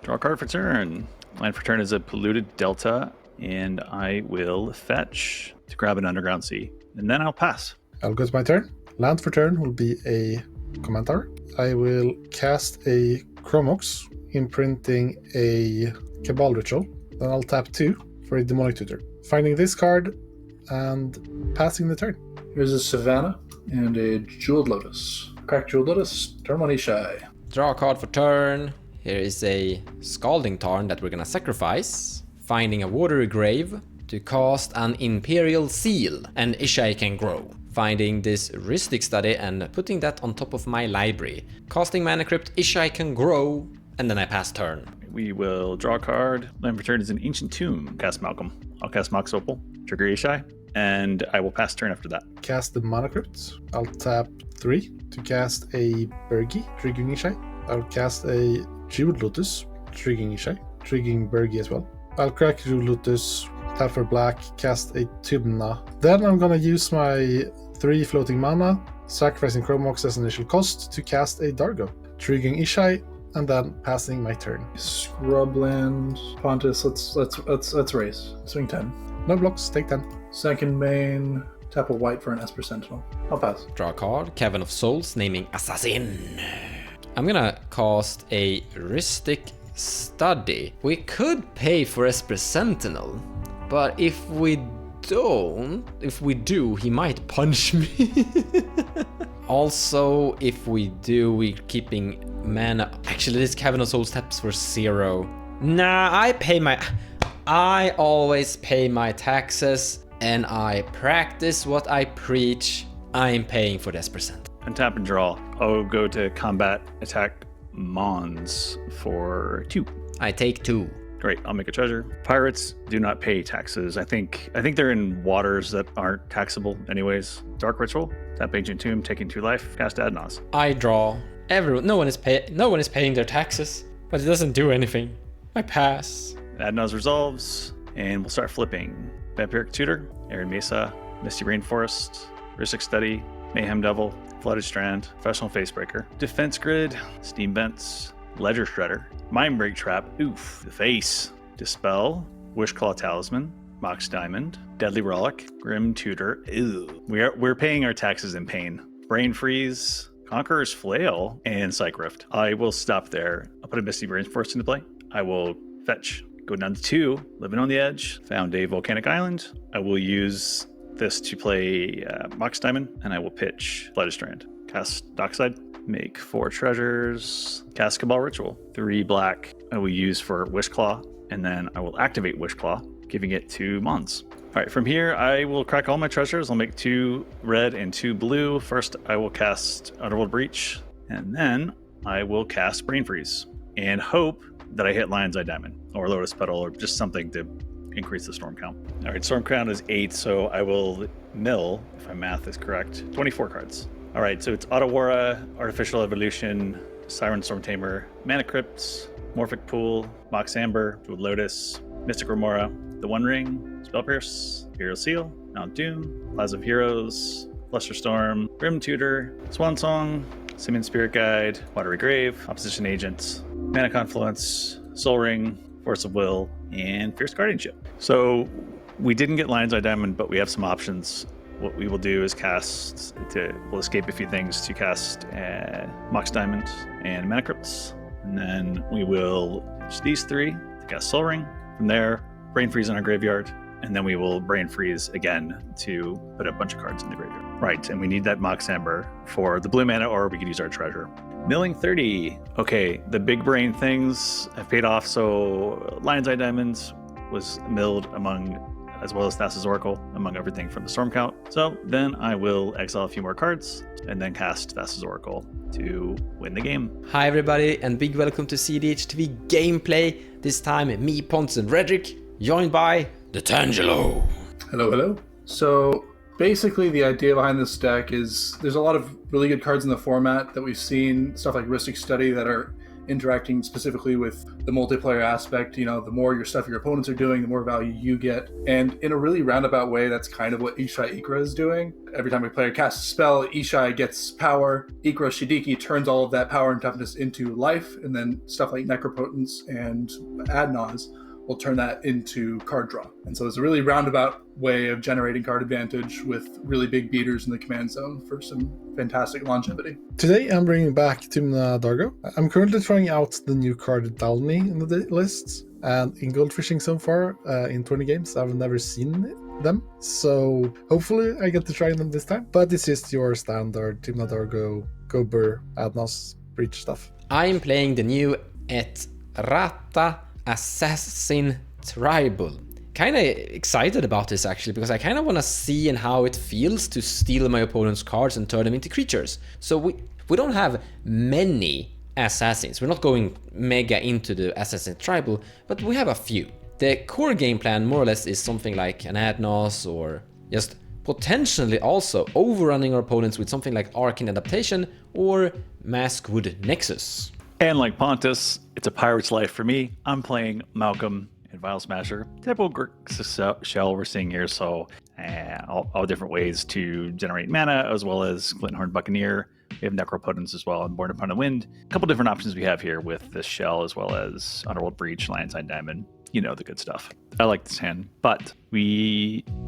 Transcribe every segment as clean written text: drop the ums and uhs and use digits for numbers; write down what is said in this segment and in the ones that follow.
Draw a card for turn. Land for turn is a polluted delta, and I will fetch to grab an underground sea. And then I'll pass. I'll go to my turn. Land for turn will be a command tower. I will cast a Chromox, imprinting a Cabal Ritual. Then I'll tap 2 for a Demonic Tutor. Finding this card and passing the turn. Here's a Savannah and a Jeweled Lotus. Crack Jeweled Lotus, turn 1 Ishai. Draw a card for turn. Here is a Scalding Tarn that we're gonna sacrifice. Finding a Watery Grave to cast an Imperial Seal, and Ishai can grow. Finding this Rhystic Study and putting that on top of my library. Casting Mana Crypt, Ishai can grow, and then I pass turn. We will draw a card. Land for turn is an Ancient Tomb. Cast Malcolm. I'll cast Mox Opal. Trigger Ishai. And I will pass turn after that. Cast the Mana Crypt. I'll tap 3 to cast a Bergi, triggering Ishai. I'll cast a Jeweled Lotus, triggering Ishai, triggering Bergi as well. I'll crack Jeweled Lotus, tap for black, cast a Tymna. Then I'm gonna use my 3 floating mana, sacrificing Chromox as initial cost to cast a Dargo, triggering Ishai, and then passing my turn. Scrubland, Pontus, let's race. Swing 10. No blocks, take 10. Second main, tap a white for an Esper Sentinel. I'll pass. Draw a card, Cavern of Souls, naming Assassin. I'm gonna cast a Rhystic Study. We could pay for Esper Sentinel, but if we do, he might punch me. Also, if we do, we're keeping mana. Actually, this Cavern of Souls taps for 0. Nah, I always pay my taxes, and I practice what I preach. I'm paying for this percent. Untap and draw. I'll go to combat attack Mons for 2. I take 2. Great, I'll make a treasure. Pirates do not pay taxes. I think they're in waters that aren't taxable anyways. Dark Ritual, tap Ancient Tomb, taking 2 life, cast Adnos. I draw. No one is paying their taxes, but it doesn't do anything. I pass. Adnos resolves, and we'll start flipping. Vampiric Tutor, Arid Mesa, Misty Rainforest, Rhystic Study, Mayhem Devil, Flooded Strand, Professional Facebreaker, Defense Grid, Steam Vents, Ledger Shredder, Mind Break Trap, oof, the face, Dispel, Wishclaw Talisman, Mox Diamond, Deadly Relic, Grim Tutor, ew. We're paying our taxes in pain. Brain Freeze, Conqueror's Flail, and Psych Rift. I will stop there. I'll put a Misty Rainforest into play. I will fetch, go down to 2, Living on the Edge, found a Volcanic Island. I will use this to play Mox Diamond, and I will pitch Flooded Strand. Cast Dockside, make 4 treasures, cast Cabal Ritual. 3 black I will use for Wishclaw, and then I will activate Wishclaw, giving it to Mons. All right, from here, I will crack all my treasures. I'll make 2 red and 2 blue. First, I will cast Underworld Breach, and then I will cast Brain Freeze, and hope that I hit Lion's Eye Diamond, or Lotus Petal, or just something to increase the storm count. All right, storm count is 8, so I will mill, if my math is correct, 24 cards. All right, so it's Otawara, Artificial Evolution, Siren Storm Tamer, Mana Crypts, Morphic Pool, Mox Amber, Jeweled Lotus, Mystic Remora, The One Ring, Spell Pierce, Imperial Seal, Mount Doom, Plaza of Heroes, Flusterstorm, Grim Tutor, Swan Song, Simian Spirit Guide, Watery Grave, Opposition Agent, Mana Confluence, Soul Ring, Force of Will, and Fierce Guardianship. So we didn't get Lion's Eye Diamond, but we have some options. What we will do is we'll escape a few things to cast Mox Diamond and Mana Crypts. And then we will use these 3 to cast Soul Ring. From there, Brain Freeze in our graveyard. And then we will Brain Freeze again to put a bunch of cards in the graveyard. Right, and we need that Mox Amber for the blue mana, or we could use our treasure. Milling 30. Okay, the big brain things have paid off. So Lion's Eye Diamonds was milled as well as Thassa's Oracle, among everything from the Storm Count. So then I will exile a few more cards and then cast Thassa's Oracle to win the game. Hi everybody, and big welcome to cEDh TV gameplay. This time me, Pontus, and Redrick, joined by the Tangelo. Hello, hello. So basically the idea behind this deck is there's a lot of really good cards in the format that we've seen, stuff like Rhystic Study, that are interacting specifically with the multiplayer aspect. You know, the more your stuff your opponents are doing, the more value you get. And in a really roundabout way, that's kind of what Ishai Ikra is doing. Every time a player casts a spell, Ishai gets power. Ikra Shidiki turns all of that power and toughness into life, and then stuff like Necropotence and Adnaz will turn that into card draw. And so it's a really roundabout way of generating card advantage with really big beaters in the command zone for some fantastic longevity. Today I'm bringing back Tymna Dargo. I'm currently trying out the new card Dalmi in the lists, and in Goldfishing so far, in 20 games, I've never seen them. So hopefully I get to try them this time. But it's just your standard Tymna Dargo, Gober, Adnos, Breach stuff. I'm playing the new Etrata Assassin Tribal. Kinda excited about this actually, because I kinda wanna see and how it feels to steal my opponent's cards and turn them into creatures. So we don't have many assassins. We're not going mega into the Assassin Tribal, but we have a few. The core game plan more or less is something like an Adnos, or just potentially also overrunning our opponents with something like Arcane Adaptation or Maskwood Nexus. And like Pontus, it's a pirate's life for me. I'm playing Malcolm and Vile Smasher. Typical shell we're seeing here, so all different ways to generate mana, as well as Glinthorn Buccaneer. We have Necropotence as well, and Born Upon the Wind. A couple different options we have here with this shell, as well as Underworld Breach, Lionside Diamond. You know, the good stuff. I like this hand, but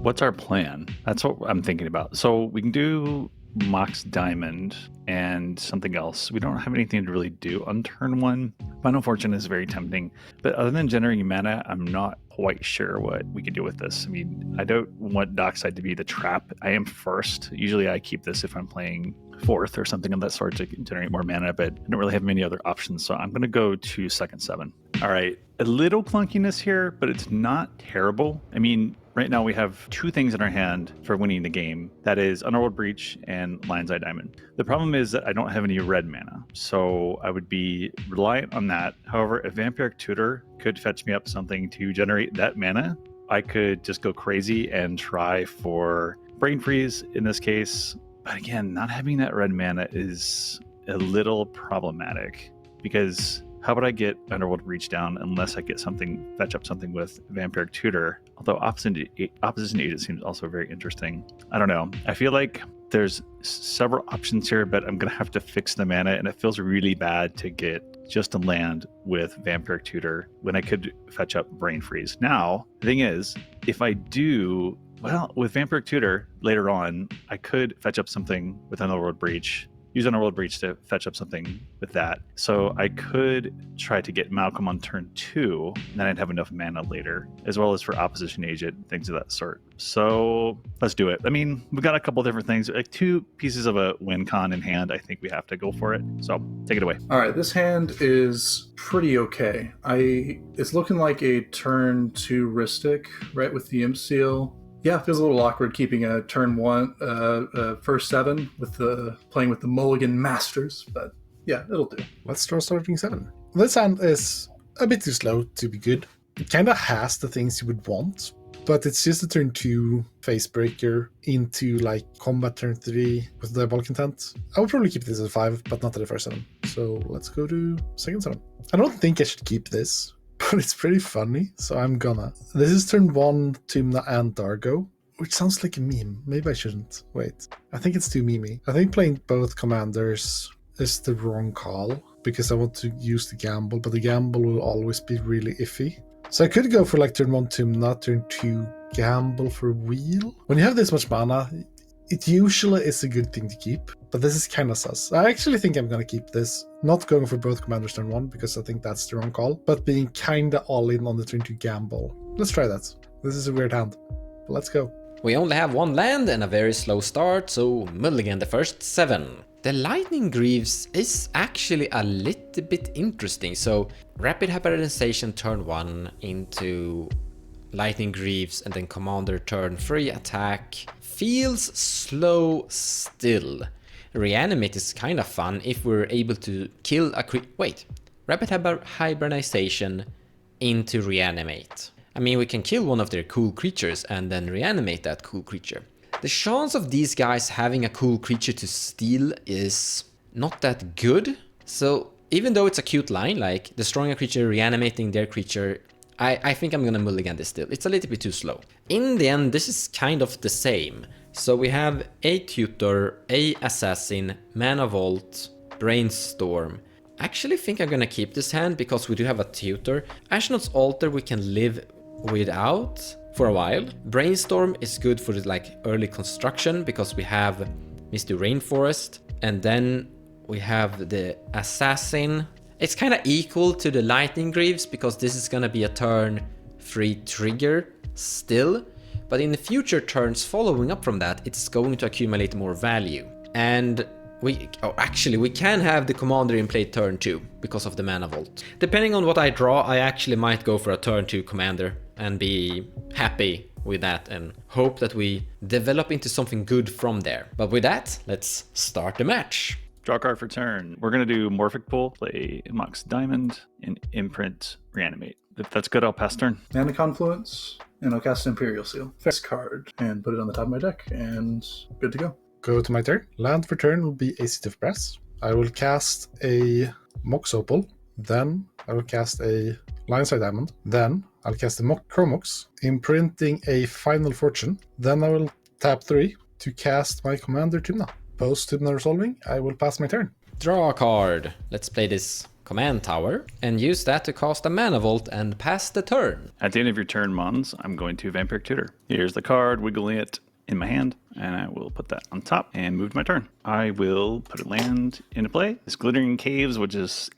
what's our plan? That's what I'm thinking about. So we can do Mox Diamond and something else. We don't have anything to really do on turn one. Final Fortune is very tempting, but other than generating mana, I'm not quite sure what we could do with this. I mean, I don't want Dockside to be the trap. I am first. Usually I keep this if I'm playing fourth or something of that sort to generate more mana, but I don't really have many other options, so I'm going to go to second 7. All right, a little clunkiness here, but it's not terrible. I mean, right now we have 2 things in our hand for winning the game. That is Underworld Breach and Lion's Eye Diamond. The problem is that I don't have any red mana, so I would be reliant on that. However, a Vampiric Tutor could fetch me up something to generate that mana. I could just go crazy and try for Brain Freeze in this case. But again, not having that red mana is a little problematic, because how would I get Underworld Reach down unless I get something, fetch up something with Vampiric Tutor? Although Opposition Agent seems also very interesting. I don't know. I feel like there's several options here, but I'm going to have to fix the mana, and it feels really bad to get just a land with Vampiric Tutor when I could fetch up Brain Freeze. Now, the thing is, if I do... Well, with Vampiric Tutor, later on, I could fetch up something with Underworld Breach, use Underworld Breach to fetch up something with that. So I could try to get Malcolm on turn 2, and then I'd have enough mana later, as well as for Opposition Agent, things of that sort. So let's do it. I mean, we've got a couple different things, like 2 pieces of a win con in hand. I think we have to go for it. So take it away. All right, this hand is pretty okay. It's looking like a turn 2 Ristic, right, with the Imp Seal. Yeah, it feels a little awkward keeping a turn 1, first 7 with playing with the Mulligan Masters, but yeah, it'll do. Let's draw starting 7. This hand is a bit too slow to be good. It kind of has the things you would want, but it's just a turn 2 Facebreaker into like combat turn 3 with Diabolic Intent. I would probably keep this at 5, but not at the first 7. So let's go to second 7. I don't think I should keep this, but it's pretty funny, so I'm gonna. This is turn 1, Tymna and Dargo, which sounds like a meme. Maybe I shouldn't. Wait, I think it's too memey. I think playing both commanders is the wrong call, because I want to use the gamble, but the gamble will always be really iffy. So I could go for like turn 1 Tymna, turn 2 gamble for wheel. When you have this much mana, it usually is a good thing to keep, but this is kind of sus. I actually think I'm going to keep this. Not going for both commanders turn 1, because I think that's the wrong call, but being kind of all in on the turn 2 gamble. Let's try that. This is a weird hand, but let's go. We only have 1 land and a very slow start, so mulligan the first 7. The Lightning Greaves is actually a little bit interesting, so Rapid Hybridization turn 1 into Lightning Greaves and then Commander turn 3 attack feels slow still. Reanimate is kind of fun if we're able to kill a wait, Rapid Hybridization into Reanimate. I mean, we can kill one of their cool creatures and then reanimate that cool creature. The chance of these guys having a cool creature to steal is not that good, so even though it's a cute line, like destroying a creature, reanimating their creature, I think I'm gonna mulligan this still. It's a little bit too slow. In the end, this is kind of the same. So we have a tutor, a assassin, mana vault, brainstorm. I actually think I'm gonna keep this hand because we do have a tutor. Ashnod's altar we can live without for a while. Brainstorm is good for like early construction because we have Misty Rainforest, and then we have the assassin. It's kind of equal to the lightning greaves because this is gonna be a turn 3 trigger still, but in the future turns following up from that, it's going to accumulate more value. And we can have the commander in play turn 2 because of the mana vault. Depending on what I draw, I actually might go for a turn 2 commander and be happy with that and hope that we develop into something good from there. But with that, let's start the match. Draw a card for turn. We're going to do Morphic Pool, play Mox Diamond, and Imprint Reanimate. If that's good, I'll pass turn. Mana Confluence, and I'll cast Imperial Seal. Fix card, and put it on the top of my deck, and good to go. Go to my turn. Land for turn will be a Seat of Brass. I will cast a Mox Opal. Then I will cast a Lionside Diamond. Then I'll cast a Chromox, imprinting a Final Fortune. Then I will tap 3 to cast my commander Tymna. Post Tymna resolving, I will pass my turn. Draw a card. Let's play this command tower and use that to cast a mana vault and pass the turn. At the end of your turn, Mons, I'm going to Vampiric Tutor. Here's the card, wiggling it in my hand, and I will put that on top and move to my turn. I will put a land into play. This Glittering Caves, which is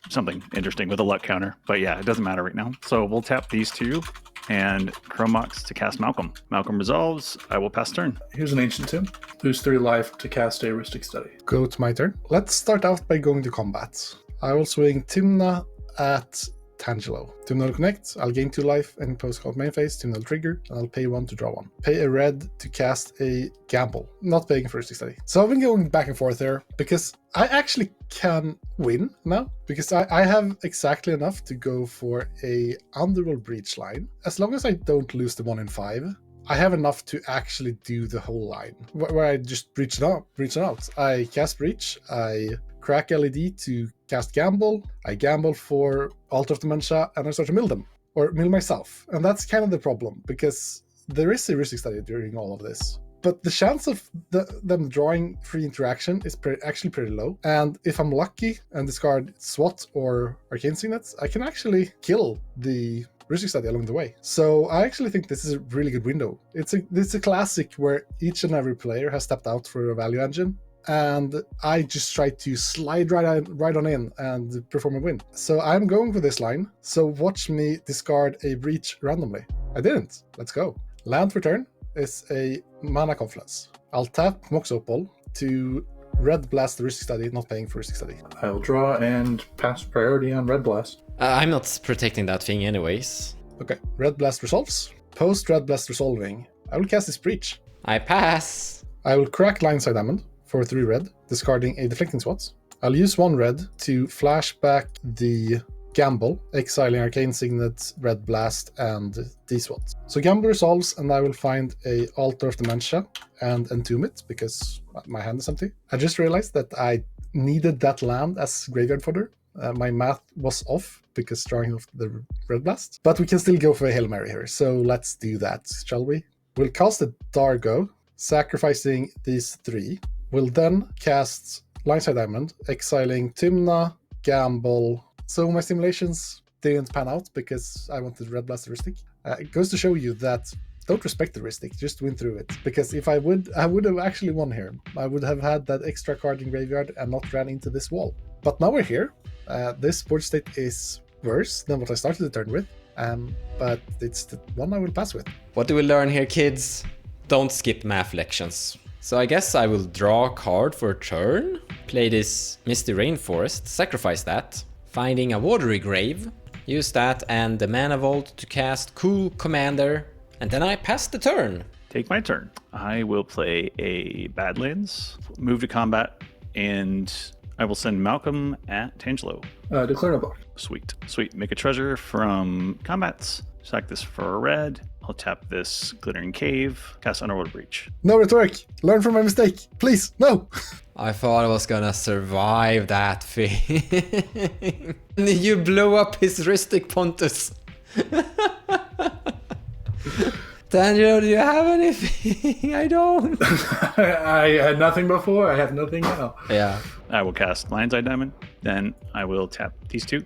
something interesting with a luck counter, but yeah, it doesn't matter right now. So we'll tap these two and Chromox to cast Malcolm. Malcolm resolves, I will pass turn. Here's an Ancient Tomb. Lose 3 life to cast a Heuristic Study. Go to my turn. Let's start out by going to combat. I will swing Tymna at Tangelo. Tymna will connect, I'll gain 2 life and post-combat main phase, Tymna will trigger, and I'll pay 1 to draw 1. Pay a red to cast a Gamble, not paying for Heuristic Study. So I've been going back and forth there, because I actually can win now, because I have exactly enough to go for a Underworld Breach line. As long as I don't lose the 1 in 5, I have enough to actually do the whole line, where I just breach it out. I cast Breach, I crack LED to cast Gamble, I gamble for Altar of Dementia, and I start to mill them, or mill myself. And that's kind of the problem, because there is a Heuristic Study during all of this. But the chance of them drawing free interaction is actually pretty low. And if I'm lucky and discard SWAT or Arcane Signets, I can actually kill the Heuristic Study along the way. So I actually think this is a really good window. It's a classic where each and every player has stepped out for a value engine, and I just try to slide right on in and perform a win. So I'm going for this line. So watch me discard a Breach randomly. I didn't. Let's go. Land for turn is a Mana Confluence. I'll tap Mox Opal to Red Blast the Heuristic Study, not paying for Heuristic Study. I will draw and pass priority on Red Blast. I'm not protecting that thing anyways. Okay, Red Blast resolves. Post Red Blast resolving, I will cast this Breach. I pass. I will crack Lionside Diamond for 3 red, discarding a Deflecting SWAT. I'll use 1 red to flash back the Gamble, exiling Arcane Signet, Red Blast, and D-SWAT. So Gamble resolves, and I will find a Altar of Dementia and entomb it, because my hand is empty. I just realized that I needed that land as graveyard fodder. My math was off, because drawing off the Red Blast. But we can still go for a Hail Mary here, so let's do that, shall we? We'll cast a Dargo, sacrificing these 3. We'll then cast Lionside Diamond, exiling Tymna, Gamble. So my simulations didn't pan out because I wanted Red Blast Heuristic. It goes to show you that don't respect the Heuristic, just win through it. Because if I would have actually won here. I would have had that extra card in graveyard and not ran into this wall. But now we're here. This board state is worse than what I started the turn with. But it's the one I will pass with. What do we learn here, kids? Don't skip math lections. So I guess I will draw a card for a turn, play this Misty Rainforest, sacrifice that, finding a Watery Grave, use that and the Mana Vault to cast Cool Commander, and then I pass the turn. Take my turn. I will play a Badlands, move to combat, and I will send Malcolm at Tangelo. Declare no block. Sweet. Sweet. Make a treasure from combats. Sack this for a red. I'll tap this Glittering Cave. Cast Underworld Breach. No rhetoric. Learn from my mistake. Please, no. I thought I was gonna survive that thing. You blow up his Ristic Pontus. Daniel, do you have anything? I don't. I had nothing before. I have nothing now. Yeah. I will cast Lion's Eye Diamond. Then I will tap these two.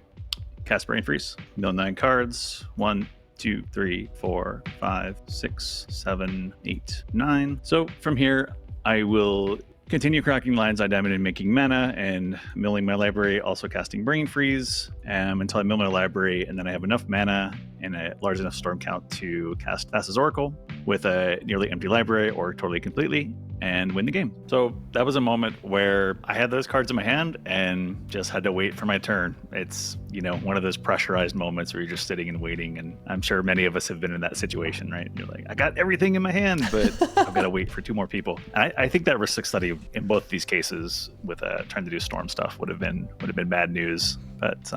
Cast Brain Freeze. Mill 9 cards. 1, 2, 3, 4, 5, 6, 7, 8, 9. So from here, I will continue cracking Lion's Eye Diamond and making mana and milling my library, also casting Brain Freeze until I mill my library, and then I have enough mana and a large enough storm count to cast Thassa's Oracle with a nearly empty library or totally completely and win the game. So that was a moment where I had those cards in my hand and just had to wait for my turn. It's, one of those pressurized moments where you're just sitting and waiting, and I'm sure many of us have been in that situation, right? You're like, I got everything in my hand, but I've got to wait for 2 more people. And I think that Risk Study in both these cases with trying to do storm stuff would have been bad news. But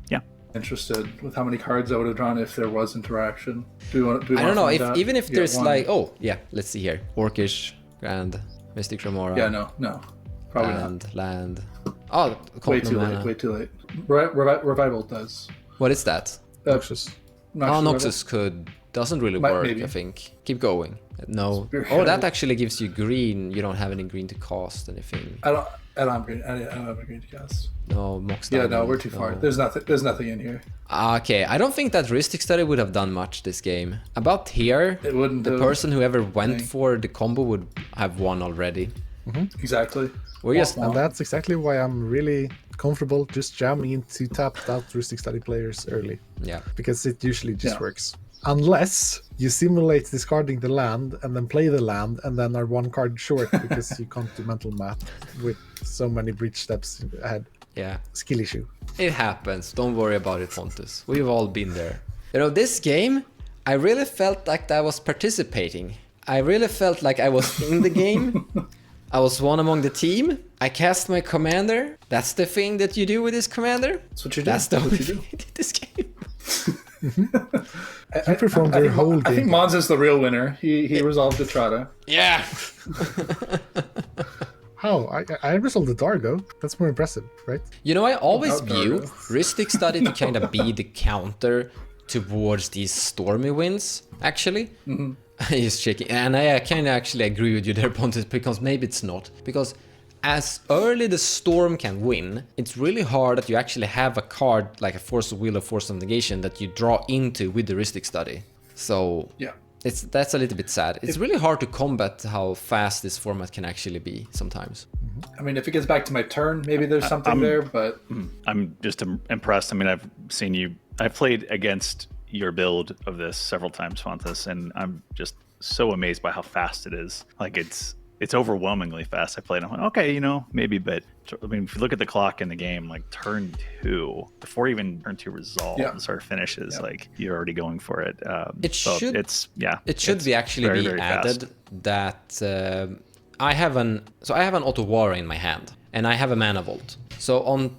yeah. Interested with how many cards I would have drawn if there was interaction. I don't know if even if there's let's see here. Orcish, Grand, Mystic Remora. Yeah, no. Probably not. Land. Oh, way too late. Revival does. What is that? Noxus. Noxus doesn't really work, maybe. I think. Keep going. No. Spirit that actually gives you green. You don't have any green to cast anything. I don't have green. I don't have a green to cast. No, Mox Yeah, Diamond, no, we're too far. There's nothing in here. Okay, I don't think that Ristic Study would have done much this game. About here, It wouldn't. the person who ever went for the combo would have won already. Exactly. We're just And that's exactly why I'm really comfortable just jamming into tapped out Ristic Study players early. Yeah. Because it usually just works. Unless you simulate discarding the land and then play the land and then are 1 card short because you can't do mental math with so many breach steps ahead. Yeah. Skill issue. It happens. Don't worry about it, Pontus. We've all been there. This game, I really felt like I was participating. I really felt like I was in the game. I was one among the team. I cast my commander. That's the thing that you do with this commander. That's what you do. That's the only thing I did this game. I performed their whole game. I think Mons is the real winner. He resolved Etrata. Yeah. How? I resolved the Dargo. That's more impressive, right? I always Without view Dargo. Ristic Study to kind of be the counter towards these stormy winds, actually. He's shaking. And I kind of actually agree with you there, Pontus, because maybe it's not. Because as early the storm can win, it's really hard that you actually have a card like a Force of Will or Force of Negation that you draw into with the Ristic Study. So Yeah. that's a little bit sad. It's really hard to combat how fast this format can actually be sometimes. I mean, if it gets back to my turn, maybe there's something there, but I'm just impressed. I mean, I've played against your build of this several times, Fontes, and I'm just so amazed by how fast it is. Like it's overwhelmingly fast. I played, I'm like, okay, maybe, but I mean, if you look at the clock in the game, like turn 2, before even turn 2 resolves or finishes, like you're already going for it. It should be actually very, be very added that I have an Otawara in my hand and I have a mana vault. So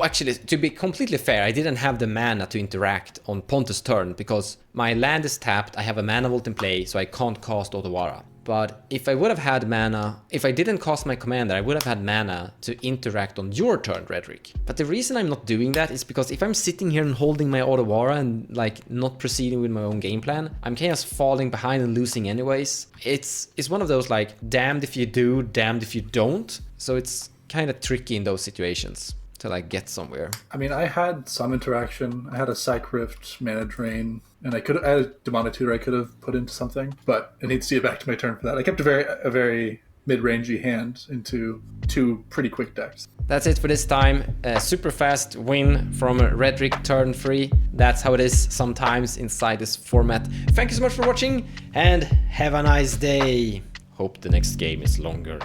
actually, to be completely fair, I didn't have the mana to interact on Pontus' turn because my land is tapped, I have a mana vault in play, so I can't cast Otawara. But if I would have had mana, if I didn't cast my commander, I would have had mana to interact on your turn, Redrick. But the reason I'm not doing that is because if I'm sitting here and holding my Otawara and not proceeding with my own game plan, I'm kind of falling behind and losing anyways. It's one of those damned if you do, damned if you don't. So it's kind of tricky in those situations to get somewhere. I mean, I had some interaction. I had a Psych Rift, Mana Drain, and I had a Demonic Tutor I could have put into something, but I need to see it back to my turn for that. I kept a very mid-rangey hand into 2 pretty quick decks. That's it for this time. A super fast win from Redrick, turn 3. That's how it is sometimes inside this format. Thank you so much for watching and have a nice day. Hope the next game is longer.